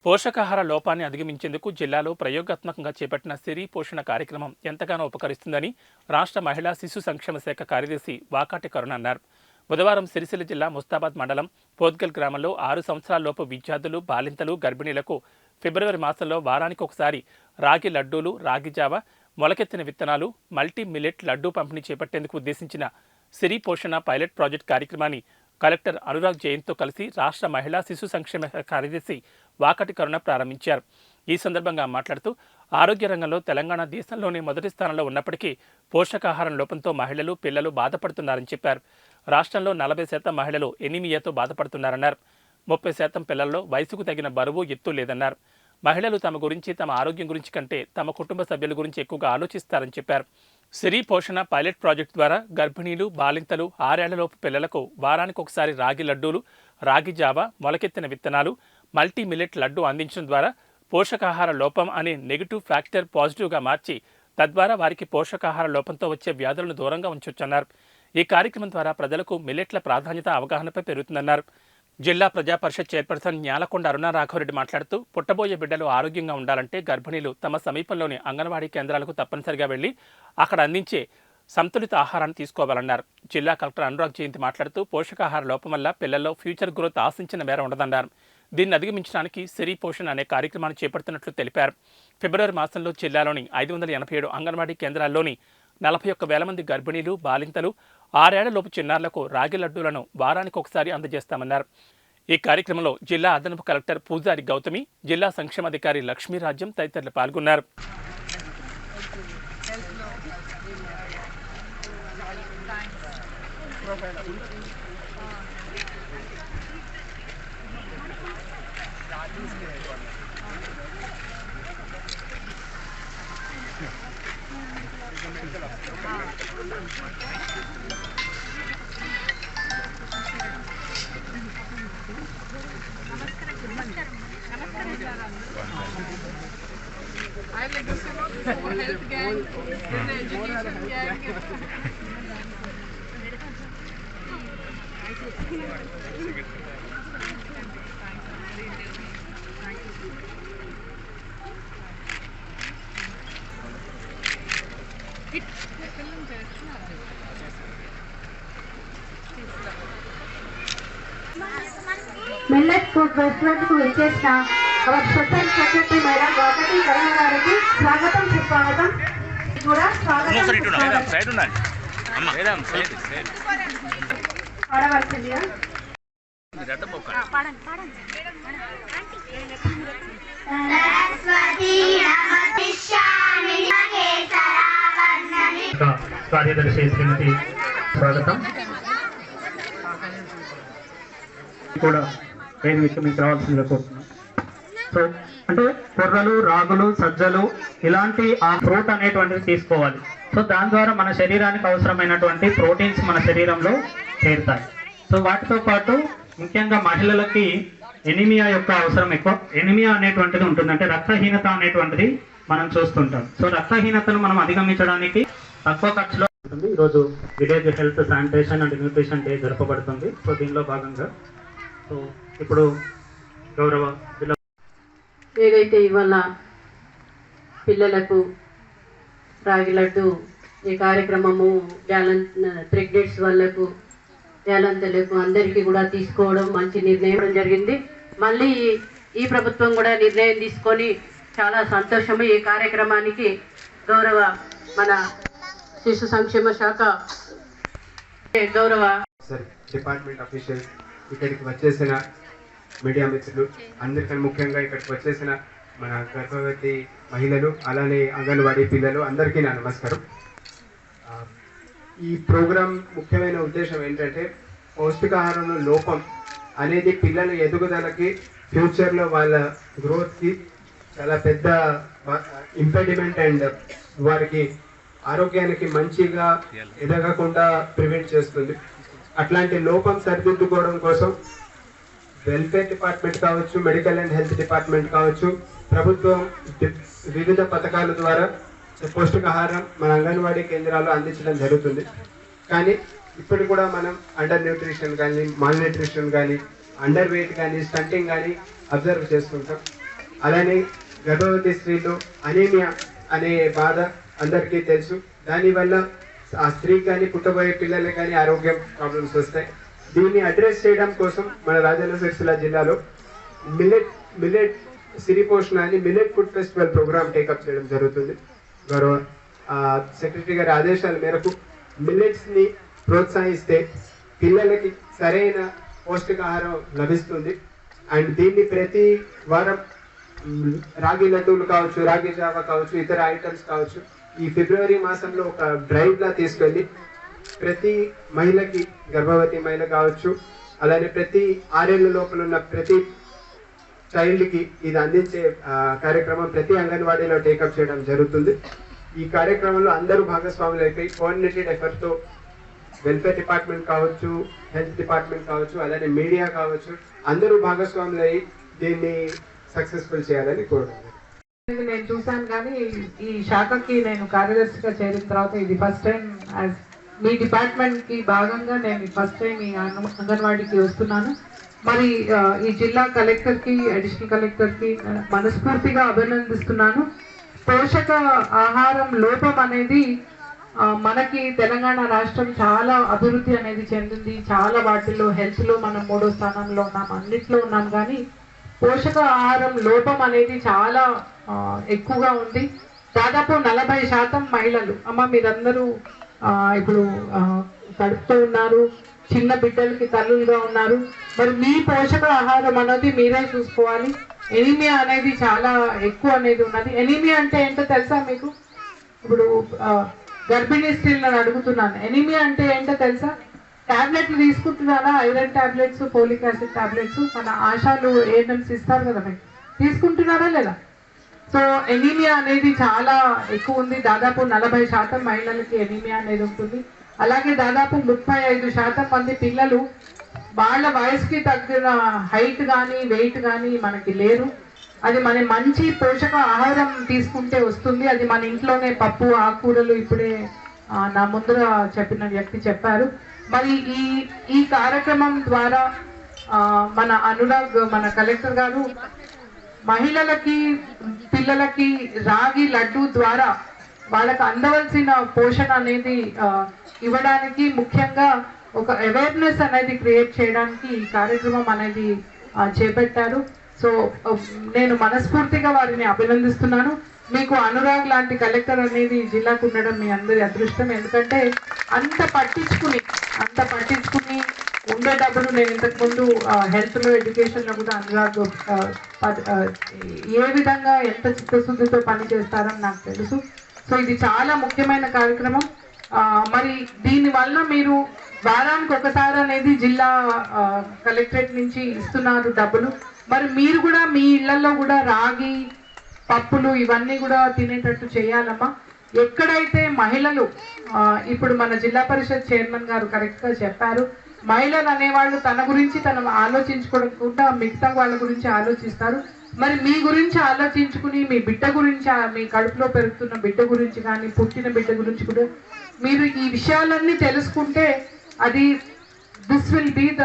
పోషకాహార లోపాన్ని అధిగమించేందుకు జిల్లాలో ప్రయోగాత్మకంగా చేపట్టిన సిరి పోషణ కార్యక్రమం ఎంతగానో ఉపకరిస్తుందని రాష్ట్ర మహిళా శిశు సంక్షేమ శాఖ కార్యదర్శి వాకాటి కరుణ అన్నారు. బుధవారం సిరిసిల్ల జిల్లా ముస్తాబాద్ మండలం పోద్గల్ గ్రామంలో 6 సంవత్సరాలలోపు విద్యార్థులు, బాలింతలు, గర్భిణీలకు ఫిబ్రవరి మాసంలో వారానికి ఒకసారి రాగి లడ్డూలు, రాగి జావ, మొలకెత్తిన విత్తనాలు, మల్టీ మిల్లెట్ లడ్డూ పంపిణీ చేపట్టేందుకు ఉద్దేశించిన సిరి పోషణ పైలట్ ప్రాజెక్ట్ కార్యక్రమాన్ని కలెక్టర్ అనురాగ్ జైన్తో కలిసి రాష్ట్ర మహిళా శిశు సంక్షేమ కార్యదర్శి వాకటి కరుణ ప్రారంభించారు. ఈ సందర్భంగా మాట్లాడుతూ ఆరోగ్య రంగంలో తెలంగాణ దేశంలోనే మొదటి స్థానంలో ఉన్నప్పటికీ పోషకాహారం లోపంతో మహిళలు, పిల్లలు బాధపడుతున్నారని చెప్పారు. రాష్ట్రంలో 40% మహిళలు ఎనీమియాతో బాధపడుతున్నారన్నారు. 30% పిల్లల్లో వయసుకు తగిన బరువు, ఎత్తు లేదన్నారు. మహిళలు తమ గురించి, తమ ఆరోగ్యం గురించి కంటే తమ కుటుంబ సభ్యుల గురించి ఎక్కువగా ఆలోచిస్తారని చెప్పారు. సిరి పోషణ పైలట్ ప్రాజెక్టు ద్వారా గర్భిణీలు, బాలింతలు, 6 ఏళ్లలోపు పిల్లలకు వారానికి ఒకసారి రాగి లడ్డూలు, రాగి జావ, మొలకెత్తిన విత్తనాలు, మల్టీ మిల్లెట్ లడ్డూ అందించడం ద్వారా పోషకాహార లోపం అనే నెగిటివ్ ఫ్యాక్టర్ పాజిటివ్గా మార్చి తద్వారా వారికి పోషకాహార లోపంతో వచ్చే వ్యాధులను దూరంగా ఉంచొచ్చన్నారు. ఈ కార్యక్రమం ద్వారా ప్రజలకు మిల్లెట్ల ప్రాధాన్యత, అవగాహనపై పెరుగుతుందన్నారు. జిల్లా ప్రజా పరిషత్ చైర్పర్సన్ న్యాలకొండ అరుణ రాఘవరెడ్డి మాట్లాడుతూ పుట్టబోయే బిడ్డలు ఆరోగ్యంగా ఉండాలంటే గర్భిణీలు తమ సమీపంలోని అంగన్వాడీ కేంద్రాలకు తప్పనిసరిగా వెళ్లి అక్కడ అందించే సంతులిత ఆహారాన్ని తీసుకోవాలన్నారు. జిల్లా కలెక్టర్ అనురాగ్ జయంతి మాట్లాడుతూ పోషకాహార లోపం వల్ల పిల్లల్లో ఫ్యూచర్ గ్రోత్ ఆశించిన మేర ఉండదన్నారు. దీన్ని అధిగమించడానికి సిరి పోషణ అనే కార్యక్రమాన్ని చేపడుతున్నట్లు తెలిపారు. ఫిబ్రవరి మాసంలో జిల్లాలోని 587 అంగన్వాడీ కేంద్రాల్లోని 41,000 మంది గర్భిణీలు, బాలింతలు, 6 ఏళ్లలోపు చిన్నారులకు రాగి లడ్డూలను వారానికి ఒకసారి అందజేస్తామన్నారు. ఈ కార్యక్రమంలో జిల్లా అదనపు కలెక్టర్ పూజారి గౌతమి, జిల్లా సంక్షేమాధికారి లక్ష్మీరాజ్యం తదితరులు పాల్గొన్నారు. I like to say health gang, education gang. Millet food రెస్టారెంట్కు విచ్చేసిన our society secretary madam Vakati Karuna గారికి స్వాగతం, సుస్వాగతం. కూడా పాడవలసిందిగా కార్యదర్శి శ్రీమతి స్వాగతం కూడా వేదిక మీకు రావాల్సిందిగా కోరుతున్నాం. సో అంటే కొర్రలు, రాగులు, సజ్జలు ఇలాంటి ఆ ఫ్రూట్ అనేటువంటివి తీసుకోవాలి. సో దాని ద్వారా మన శరీరానికి అవసరమైనటువంటి ప్రోటీన్స్ మన శరీరంలో చేరుతాయి. సో వాటితో పాటు ముఖ్యంగా మహిళలకి ఎనిమియా యొక్క అవసరం ఎక్కువ. ఎనిమియా అనేటువంటిది ఉంటుంది, అంటే రక్తహీనత అనేటువంటిది మనం చూస్తుంటాం. సో రక్తహీనతను మనం అధిగమించడానికి తక్కువ ఖర్చులో ఉంటుంది. ఈరోజు village health, sanitation and nutrition day జరపబడుతుంది. సో దీనిలో భాగంగా సో ఇప్పుడు గౌరవ ఏదైతే ఇవాళ పిల్లలకు రాగి లడ్డు ఈ కార్యక్రమము ప్రెగ్నెంట్స్ వాళ్ళకు, వేలంతలకు అందరికీ కూడా తీసుకోవడం మంచి నిర్ణయం జరిగింది. మళ్ళీ ఈ ప్రభుత్వం కూడా నిర్ణయం తీసుకొని చాలా సంతోషము. ఈ కార్యక్రమానికి గౌరవ మన శిశు సంక్షేమ శాఖ గౌరవ డిపార్ట్మెంట్ అఫీషియల్స్, ఇక్కడికి వచ్చేసిన మీడియా మిత్రులు అందరికన్నా ముఖ్యంగా ఇక్కడికి వచ్చేసిన మన గర్భవతి మహిళలు, అలానే అంగన్వాడీ పిల్లలు అందరికీ నా నమస్కారం. ఈ ప్రోగ్రాం ముఖ్యమైన ఉద్దేశం ఏంటంటే పౌష్టికాహారంలో లోపం అనేది పిల్లల ఎదుగుదలకి, ఫ్యూచర్లో వాళ్ళ గ్రోత్కి చాలా పెద్ద ఇంపెడిమెంట్ అండ్ వారికి ఆరోగ్యానికి మంచిగా ఎదగకుండా ప్రివెంట్ చేస్తుంది. అట్లాంటి లోపం సరిదిద్దుకోవడం కోసం వెల్ఫేర్ డిపార్ట్మెంట్ కావచ్చు, మెడికల్ అండ్ హెల్త్ డిపార్ట్మెంట్ కావచ్చు, ప్రభుత్వం వివిధ పథకాల ద్వారా పౌష్టికాహారం మన అంగన్వాడీ కేంద్రాల్లో అందించడం జరుగుతుంది. కానీ ఇప్పుడు కూడా మనం అండర్ న్యూట్రిషన్ కానీ, మాల్ న్యూట్రిషన్ కానీ, అండర్ వెయిట్ కానీ, స్టంటింగ్ కానీ అబ్జర్వ్ చేస్తుంటాం. అలానే గర్భవతి స్త్రీలు అనీమియా అనే బాధ అందరికీ తెలుసు. దానివల్ల ఆ స్త్రీకి కానీ పుట్టబోయే పిల్లలకి కానీ ఆరోగ్యం ప్రాబ్లమ్స్ వస్తాయి. దీన్ని అడ్రస్ చేయడం కోసం మన రాజన్న సిరిసిల్ల జిల్లాలో మిల్లెట్ సిరి పోషణ అని millet food festival programme take up చేయడం జరుగుతుంది. గౌరవ సెక్రటరీ గారి ఆదేశాల మేరకు మిల్లెట్స్ని ప్రోత్సహిస్తే పిల్లలకి సరైన పౌష్టికాహారం లభిస్తుంది. అండ్ దీన్ని ప్రతి వారం రాగి లడ్డూలు కావచ్చు, రాగి జావా కావచ్చు, ఇతర ఐటమ్స్ కావచ్చు, ఈ ఫిబ్రవరి మాసంలో ఒక డ్రైవ్లా తీసుకెళ్ళి ప్రతి మహిళకి, గర్భవతి మహిళ కావచ్చు, అలానే ప్రతి 6 ఏళ్ళ లోపల ఉన్న ప్రతి చైల్డ్కి ఇది అందించే కార్యక్రమం ప్రతి అంగన్వాడీలో టేకప్ చేయడం జరుగుతుంది. ఈ కార్యక్రమంలో అందరూ భాగస్వాములు అయిపోయి కోఆర్డినేటెడ్ ఎఫర్ట్తో వెల్ఫేర్ డిపార్ట్మెంట్ కావచ్చు, హెల్త్ డిపార్ట్మెంట్ కావచ్చు, అలానే మీడియా కావచ్చు, అందరూ భాగస్వాములు అయ్యి దీన్ని సక్సెస్ఫుల్ చేయాలని కోరుకుంటున్నాను. నేను చూసాను కానీ ఈ శాఖకి నేను కార్యదర్శిగా చేరిన తర్వాత ఇది ఫస్ట్ టైం మీ డిపార్ట్మెంట్కి భాగంగా నేను ఫస్ట్ టైం ఈ అంగన్వాడీకి వస్తున్నాను. మరి ఈ జిల్లా కలెక్టర్కి, అడిషనల్ కలెక్టర్కి మనస్ఫూర్తిగా అభినందిస్తున్నాను. పోషక ఆహారం లోపం అనేది మనకి తెలంగాణ రాష్ట్రం చాలా అభివృద్ధి అనేది చెందింది. చాలా వాటిల్లో హెల్త్లో మనం 3వ స్థానంలో ఉన్నాం, అన్నిట్లో ఉన్నాం. కానీ పోషక ఆహారం లోపం అనేది చాలా ఎక్కువగా ఉంది. దాదాపు 40% మహిళలు, అమ్మ మీరందరూ ఇప్పుడు కడుపుతో ఉన్నారు, చిన్న బిడ్డలకి తల్లులుగా ఉన్నారు. మరి మీ పోషక ఆహారం అనేది మీరే చూసుకోవాలి. ఎనీమియా అనేది చాలా ఎక్కువ అనేది ఉన్నది. ఎనీమియా అంటే ఏంటో తెలుసా మీకు? ఇప్పుడు గర్భిణీ స్త్రీలను అడుగుతున్నాను, ఎనీమియా అంటే ఏంటో తెలుసా? టాబ్లెట్లు తీసుకుంటున్నారా? Iron tablets, folic acid tablets మన ఆశాలు ఏఎన్ఎంస్ ఇస్తారు కదా, మీకు తీసుకుంటున్నారా లేదా? సో ఎనీమియా అనేది చాలా ఎక్కువ ఉంది. దాదాపు 40% మహిళలకి ఎనీమియా అనేది ఉంటుంది. అలాగే దాదాపు 35% మంది పిల్లలు వాళ్ళ వయసుకి తగ్గిన హైట్ కానీ వెయిట్ కానీ మనకి లేరు. అది మన మంచి పోషక ఆహారం తీసుకుంటే వస్తుంది. అది మన ఇంట్లోనే పప్పు, ఆకుకూరలు ఇప్పుడే నా ముందర చెప్పిన వ్యక్తి చెప్పారు. మరి ఈ కార్యక్రమం ద్వారా మన అనురాగ్, మన కలెక్టర్ గారు మహిళలకి, పిల్లలకి రాగి లడ్డు ద్వారా వాళ్ళకి అందవలసిన పోషణ అనేది ఇవ్వడానికి, ముఖ్యంగా ఒక అవేర్నెస్ అనేది క్రియేట్ చేయడానికి ఈ కార్యక్రమం అనేది చేపట్టారు. సో నేను మనస్ఫూర్తిగా వారిని అభినందిస్తున్నాను. మీకు అనురాగ్ లాంటి కలెక్టర్ అనేది జిల్లాకు ఉండడం మీ అందరి అదృష్టం. ఎందుకంటే అంత పట్టించుకుని ఉండేటప్పుడు నేను ఇంతకుముందు హెల్త్లో, ఎడ్యుకేషన్లో కూడా అనురాగ్ ఏ విధంగా ఎంత చిత్తశుద్ధితో పనిచేస్తారని నాకు తెలుసు. సో ఇది చాలా ముఖ్యమైన కార్యక్రమం. మరి దీనివల్ల మీరు వారానికి ఒకసారి అనేది జిల్లా కలెక్టరేట్ నుంచి ఇస్తున్నారు డబ్బులు. మరి మీరు కూడా మీ ఇళ్లలో కూడా రాగి, పప్పులు ఇవన్నీ కూడా తినేటట్టు చేయాలమ్మా. ఎక్కడైతే మహిళలు, ఇప్పుడు మన జిల్లా పరిషత్ చైర్మన్ గారు కరెక్ట్గా చెప్పారు, మహిళలు అనేవాళ్ళు తన గురించి తను ఆలోచించుకోకుండా మిగతా వాళ్ళ గురించి ఆలోచిస్తారు. మరి మీ గురించి ఆలోచించుకుని మీ బిడ్డ గురించి, మీ కడుపులో పెరుగుతున్న బిడ్డ గురించి కానీ, పుట్టిన బిడ్డ గురించి కూడా మీరు ఈ విషయాలన్నీ తెలుసుకుంటే అది దిస్ విల్ బీ ద